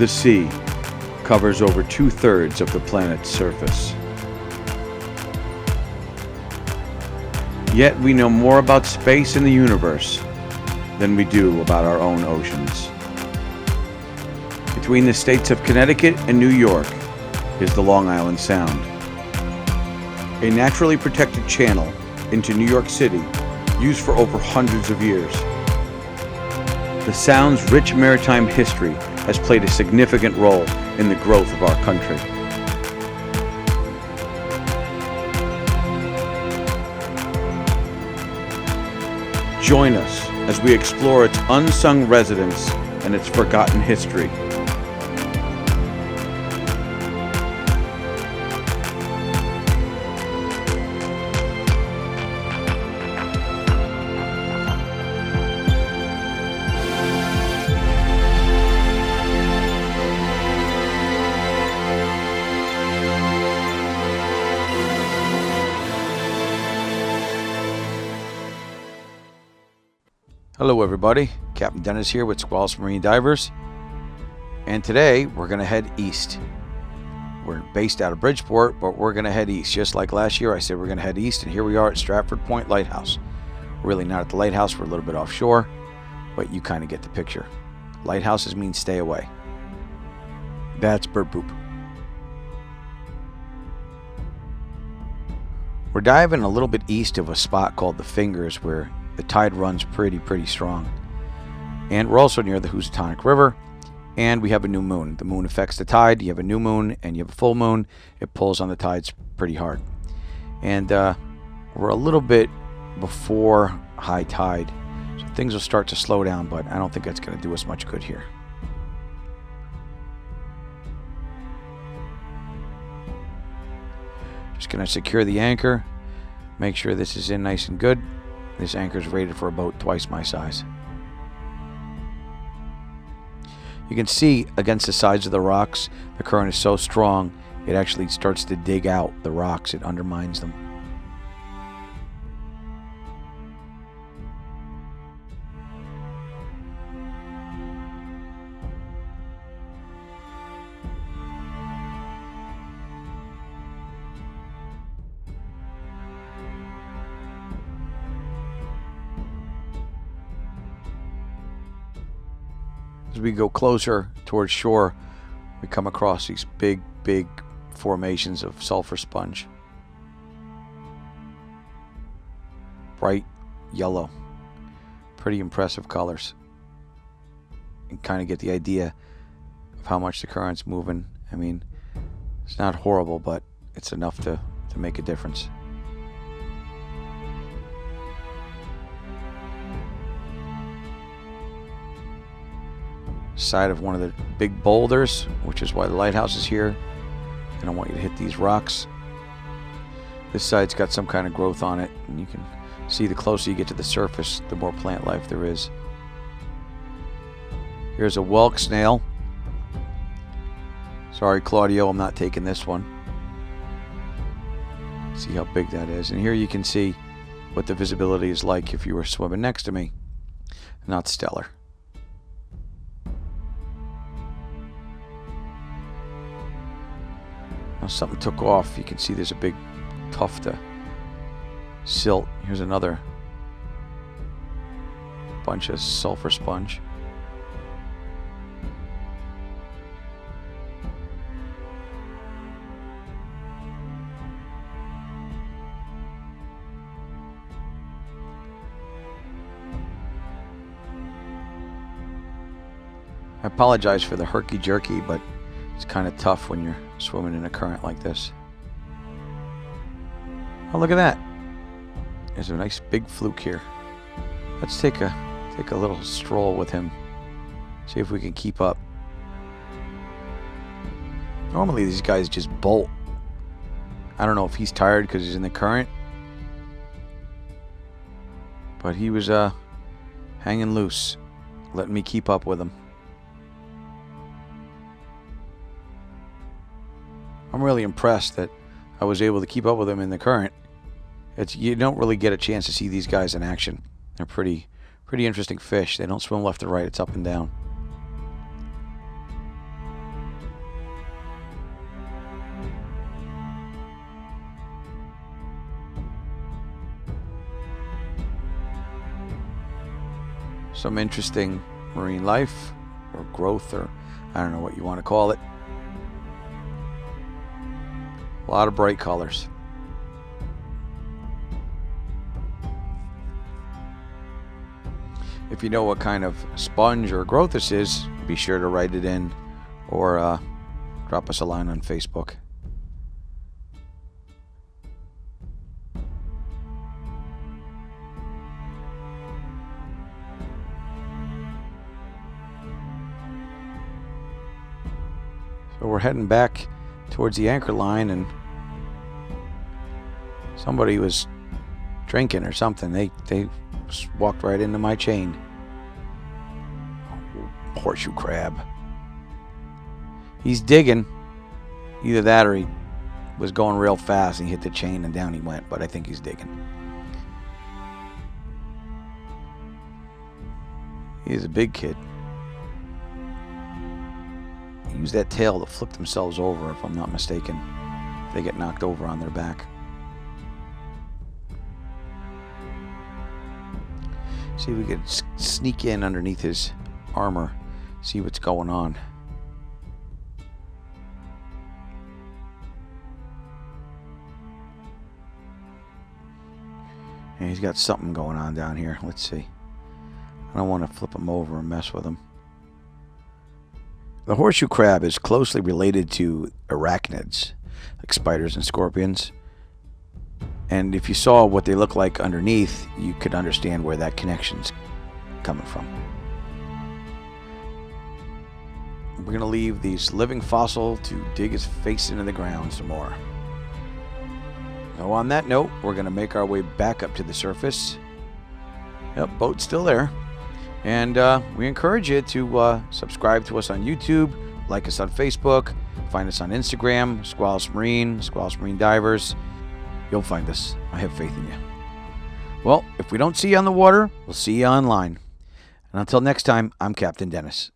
The sea covers over 2/3 of the planet's surface. Yet we know more about space and the universe than we do about our own oceans. Between the states of Connecticut and New York is the Long Island Sound, a naturally protected channel into New York City used for over hundreds of years. The Sound's rich maritime history has played a significant role in the growth of our country. Join us as we explore its unsung residents and its forgotten history. Hello everybody, Captain Dennis here with Squalus Marine Divers, and today we're going to head east. We're based out of Bridgeport, but we're going to head east. Just like last year I said we're going to head east, and here we are at Stratford Point Lighthouse. We're really not at the lighthouse, we're a little bit offshore, but you kind of get the picture. Lighthouses mean stay away. That's bird poop. We're diving a little bit east of a spot called the Fingers where the tide runs pretty strong. And we're also near the Housatonic River, and we have a new moon. The moon affects the tide. You have a new moon and you have a full moon. It pulls on the tides pretty hard. And we're a little bit before high tide, so things will start to slow down, but I don't think that's going to do us much good here. Just going to secure the anchor, make sure this is in nice and good. This anchor is rated for a boat twice my size. You can see against the sides of the rocks, the current is so strong, it actually starts to dig out the rocks. It undermines them. As we go closer towards shore, we come across these big formations of sulfur sponge. Bright yellow. Pretty impressive colors. You can kind of get the idea of how much the current's moving. I mean, it's not horrible, but it's enough to make a difference. Side of one of the big boulders, which is why the lighthouse is here. I don't want you to hit these rocks. This side's got some kind of growth on it, and you can see the closer you get to the surface, the more plant life there is. Here's a whelk snail. Sorry, Claudio, I'm not taking this one. See how big that is. And here you can see what the visibility is like if you were swimming next to me. Not stellar. Now something took off. You can see there's a big tuft of silt. Here's another bunch of sulfur sponge. I apologize for the herky-jerky, but it's kind of tough when you're swimming in a current like this. Oh, look at that. There's a nice big fluke here. Let's take a little stroll with him. See if we can keep up. Normally these guys just bolt. I don't know if he's tired because he's in the current, but he was hanging loose, letting me keep up with him. I'm really impressed that I was able to keep up with him in the current. You don't really get a chance to see these guys in action. They're pretty interesting fish. They don't swim left or right. It's up and down. Some interesting marine life or growth, or I don't know what you want to call it. A lot of bright colors. If you know what kind of sponge or growth this is, be sure to write it in or drop us a line on Facebook. So we're heading back towards the anchor line, and somebody was drinking or something. They walked right into my chain. Horseshoe crab. He's digging. Either that or he was going real fast and he hit the chain and down he went, but I think he's digging. He's a big kid. He used that tail to flip themselves over, if I'm not mistaken. They get knocked over on their back. See if we could sneak in underneath his armor, see what's going on. And he's got something going on down here. Let's see. I don't want to flip him over and mess with him. The horseshoe crab is closely related to arachnids, like spiders and scorpions. And if you saw what they look like underneath, you could understand where that connection's coming from. We're going to leave this living fossil to dig his face into the ground some more. So on that note, we're going to make our way back up to the surface. Yep, boat's still there. And we encourage you to subscribe to us on YouTube, like us on Facebook, find us on Instagram, Squalus Marine Divers. You'll find us. I have faith in you. Well, if we don't see you on the water, we'll see you online. And until next time, I'm Captain Dennis.